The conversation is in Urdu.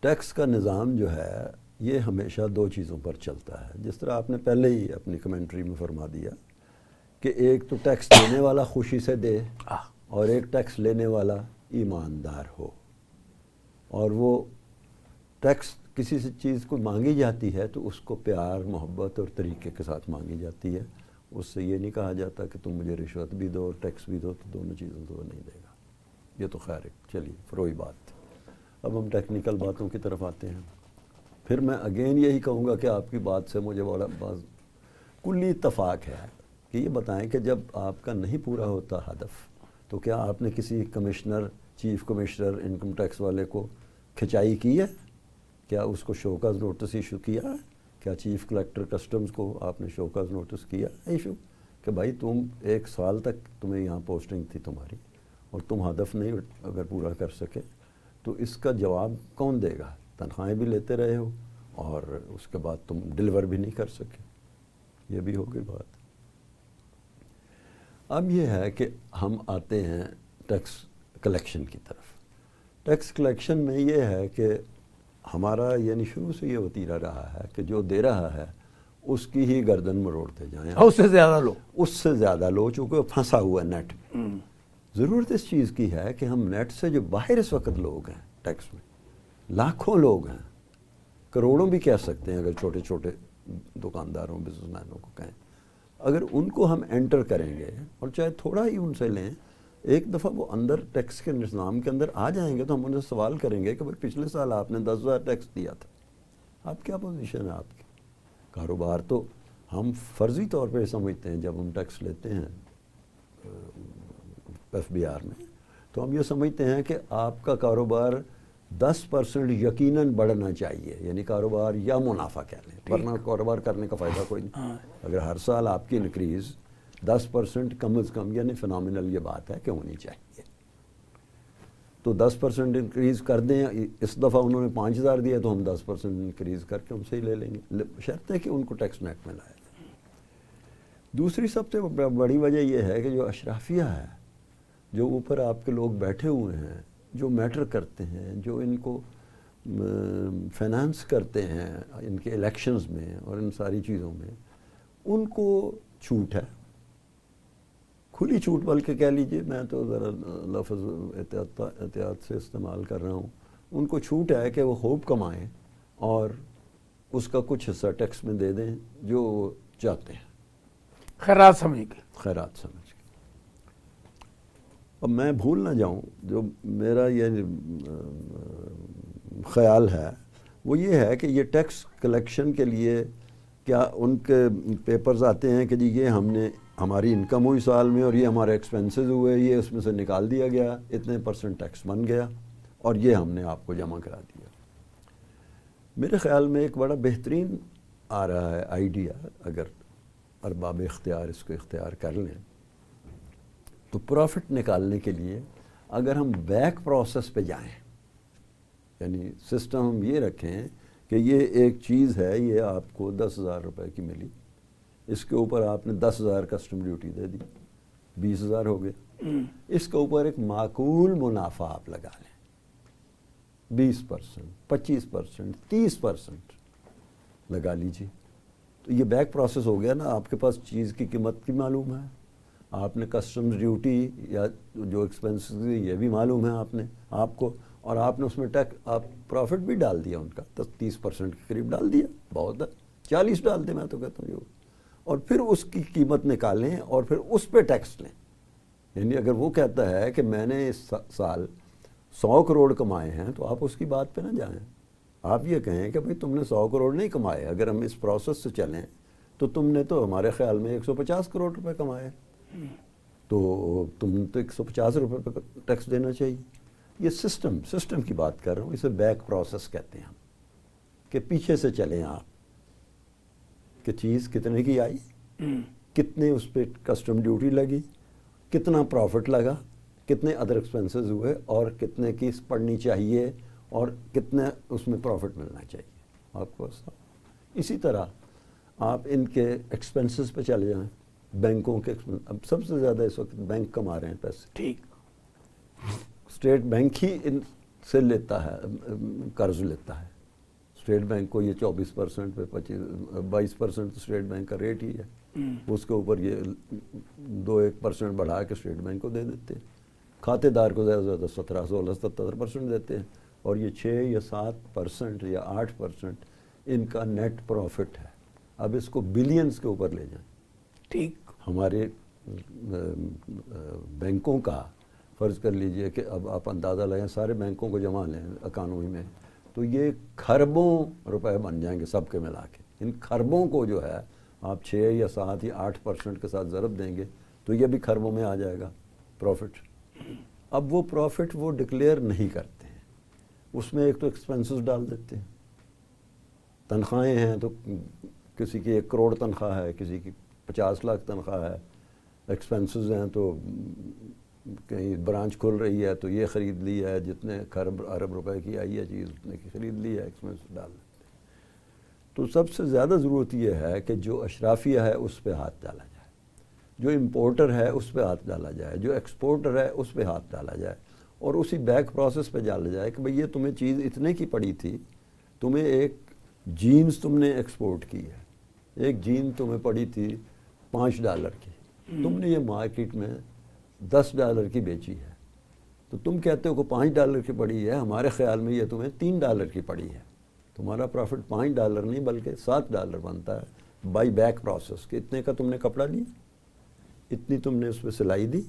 ٹیکس کا نظام جو ہے یہ ہمیشہ دو چیزوں پر چلتا ہے، جس طرح آپ نے پہلے ہی اپنی کمنٹری میں فرما دیا کہ ایک تو ٹیکس دینے والا خوشی سے دے اور ایک ٹیکس لینے والا ایماندار ہو. اور وہ ٹیکس کسی سے چیز کو مانگی جاتی ہے تو اس کو پیار محبت اور طریقے کے ساتھ مانگی جاتی ہے. اس سے یہ نہیں کہا جاتا کہ تم مجھے رشوت بھی دو اور ٹیکس بھی دو، تو دونوں چیزوں تو وہ نہیں دے گا. یہ تو خیر چلیے فروئی بات. اب ہم ٹیکنیکل باتوں کی طرف آتے ہیں. پھر میں اگین یہی کہوں گا کہ آپ کی بات سے مجھے بڑا کلی اتفاق ہے کہ یہ بتائیں کہ جب آپ کا نہیں پورا ہوتا ہدف تو کیا آپ نے کسی commissioner, chief commissioner income tax والے کو کھچائی کی ہے؟ کیا اس کو شوکاز نوٹس ایشو کیا ہے؟ کیا چیف کلیکٹر کسٹمز کو آپ نے شوکاز نوٹس کیا ایشو کہ بھائی تم 1 سال تک تمہیں یہاں پوسٹنگ تھی تمہاری اور تم ہدف نہیں اگر پورا کر سکے تو اس کا جواب کون دے گا؟ تنخواہیں بھی لیتے رہے ہو اور اس کے بعد تم ڈیلیور بھی نہیں کر سکے. یہ بھی ہو گئی بات. اب یہ ہے کہ ہم آتے ہیں ٹیکس کلیکشن کی طرف. ٹیکس کلیکشن میں یہ ہے کہ ہمارا یعنی شروع سے یہ وتیرہ رہا ہے کہ جو دے رہا ہے اس کی ہی گردن مروڑتے جائیں. اس سے زیادہ لو، اس سے زیادہ لو، چونکہ پھنسا ہوا ہے نیٹ. ضرورت اس چیز کی ہے کہ ہم نیٹ سے جو باہر اس وقت لوگ ہیں ٹیکس میں، لاکھوں لوگ ہیں، کروڑوں بھی کہہ سکتے ہیں اگر چھوٹے چھوٹے دکانداروں بزنس مینوں کو کہیں، اگر ان کو ہم انٹر کریں گے اور چاہے تھوڑا ہی ان سے لیں، ایک دفعہ وہ اندر ٹیکس کے نظام کے اندر آ جائیں گے تو ہم ان سے سوال کریں گے کہ بھائی پچھلے سال آپ نے 10,000 ٹیکس دیا تھا، آپ کیا پوزیشن ہے آپ کی؟ کاروبار تو ہم فرضی طور پہ سمجھتے ہیں جب ہم ٹیکس لیتے ہیں ایف بی آر میں، تو ہم یہ سمجھتے ہیں کہ آپ کا کاروبار 10% یقیناً بڑھنا چاہیے، یعنی کاروبار یا منافع کہہ لیں، ورنہ کاروبار کرنے کا فائدہ کوئی نہیں. اگر ہر سال آپ کی انکریز 10% کم از کم، یعنی فنامنل یہ بات ہے کہ ہونی چاہیے، تو 10% انکریز کر دیں. اس دفعہ انہوں نے 5,000 دیا تو ہم 10% انکریز کر کے ان سے ہی لے لیں گے، شرط ہے کہ ان کو ٹیکس نیٹ میں لائے. دوسری سب سے بڑی وجہ یہ ہے کہ جو اشرافیہ ہے، جو اوپر آپ کے لوگ بیٹھے ہوئے ہیں، جو میٹر کرتے ہیں، جو ان کو فائنانس کرتے ہیں ان کے الیکشنز میں اور ان ساری چیزوں میں، ان کو چھوٹ ہے، کھلی چھوٹ بلکہ کہہ لیجئے، میں تو ذرا لفظ احتیاط سے استعمال کر رہا ہوں، ان کو چھوٹ ہے کہ وہ خوب کمائیں اور اس کا کچھ حصہ ٹیکس میں دے دیں جو چاہتے ہیں، خیرات سمجھ کے. خیرات سمجھ کے. اب میں بھول نہ جاؤں، جو میرا یہ خیال ہے وہ یہ ہے کہ یہ ٹیکس کلیکشن کے لیے کیا ان کے پیپرز آتے ہیں کہ جی یہ ہم نے ہماری انکم ہوئی سال میں اور یہ ہمارے ایکسپینسز ہوئے، یہ اس میں سے نکال دیا گیا، اتنے % ٹیکس بن گیا اور یہ ہم نے آپ کو جمع کرا دیا. میرے خیال میں ایک بڑا بہترین آ رہا ہے آئیڈیا، اگر ارباب اختیار اس کو اختیار کر لیں، تو پروفٹ نکالنے کے لیے اگر ہم بیک پروسیس پہ جائیں، یعنی سسٹم ہم یہ رکھیں کہ یہ ایک چیز ہے، یہ آپ کو 10,000 روپے کی ملی، اس کے اوپر آپ نے 10,000 کسٹم ڈیوٹی دے دی، 20,000 ہو گئے. اس کے اوپر ایک معقول منافع آپ لگا لیں، 20%، 25%، 30% لگا لیجیے. تو یہ بیک پروسیس ہو گیا نا، آپ کے پاس چیز کی قیمت بھی معلوم ہے، آپ نے کسٹم ڈیوٹی یا جو ایکسپینسز یہ بھی معلوم ہے آپ کو، اور آپ نے اس میں آپ پروفٹ بھی ڈال دیا ان کا 30% کے قریب ڈال دیا، بہت ہے، 40 ڈال دیں میں تو کہتا ہوں جو، اور پھر اس کی قیمت نکالیں اور پھر اس پہ ٹیکس لیں. یعنی اگر وہ کہتا ہے کہ میں نے اس سال 100 کروڑ کمائے ہیں تو آپ اس کی بات پہ نہ جائیں، آپ یہ کہیں کہ بھئی تم نے 100 کروڑ نہیں کمائے، اگر ہم اس پروسیس سے چلیں تو تم نے تو ہمارے خیال میں 150 کروڑ روپے کمائے، تو تم تو 150 روپے پہ ٹیکس دینا چاہیے. یہ سسٹم کی بات کر رہا ہوں، اسے بیک پروسیس کہتے ہیں ہم، کہ پیچھے سے چلیں آپ کہ چیز کتنے کی آئی، کتنے اس پہ کسٹم ڈیوٹی لگی، کتنا پروفٹ لگا، کتنے ادر ایکسپینسز ہوئے اور کتنے کی پڑنی چاہیے اور کتنے اس میں پروفٹ ملنا چاہیے آپ کو. اسی طرح آپ ان کے ایکسپینسز پہ چلے جائیں، بینکوں کے اب سب سے زیادہ اس وقت بینک کما رہے ہیں پیسے، ٹھیک، اسٹیٹ بینک ہی ان سے لیتا ہے، قرض لیتا ہے. اسٹیٹ بینک کو یہ 24% پہ 22% تو اسٹیٹ بینک کا ریٹ ہی ہے. اس کے اوپر یہ 2-1% بڑھا کے اسٹیٹ بینک کو دے دیتے ہیں. کھاتے دار کو زیادہ سے زیادہ 17-16-17% دیتے ہیں. اور یہ 6 یا 7% یا 8% ان کا نیٹ پروفٹ ہے. اب اس کو بلینز کے اوپر لے جائیں. ٹھیک. ہمارے بینکوں کا فرض کر لیجئے کہ اب آپ اندازہ لگائیں سارے بینکوں کو جمع لیں اکانومی میں تو یہ کھربوں روپے بن جائیں گے سب کے ملا کے. ان کھربوں کو جو ہے آپ 6 یا 7 یا 8% کے ساتھ ضرب دیں گے تو یہ بھی کھربوں میں آ جائے گا پروفٹ. اب وہ پروفٹ وہ ڈکلیئر نہیں کرتے ہیں. اس میں ایک تو ایکسپنسز ڈال دیتے ہیں. تنخواہیں ہیں تو کسی کی 1 کروڑ تنخواہ ہے، کسی کی 50 لاکھ تنخواہ ہے. ایکسپنسز ہیں تو کہیں برانچ کھل رہی ہے تو یہ خرید لی ہے، جتنے ارب روپے کی آئی ہے چیز اتنے کی خرید لی ہے، ایکسپنس ڈال دیتے ہیں. تو سب سے زیادہ ضرورت یہ ہے کہ جو اشرافیہ ہے اس پہ ہاتھ ڈالا جائے، جو امپورٹر ہے اس پہ ہاتھ ڈالا جائے، جو ایکسپورٹر ہے اس پہ ہاتھ ڈالا جائے، اور اسی بیک پروسیس پہ ڈالا جائے کہ بھئی یہ تمہیں چیز اتنے کی پڑی تھی، تمہیں ایک جینز تم نے ایکسپورٹ کی ہے، ایک جین تمہیں پڑی تھی $5 کی، تم نے یہ مارکیٹ میں $10 کی بیچی ہے. تو تم کہتے ہو کہ $5 کی پڑی ہے، ہمارے خیال میں یہ تمہیں $3 کی پڑی ہے. تمہارا پروفٹ $5 نہیں بلکہ $7 بنتا ہے بائی بیک پروسیس کہ اتنے کا تم نے کپڑا لیا، اتنی تم نے اس پہ سلائی دی،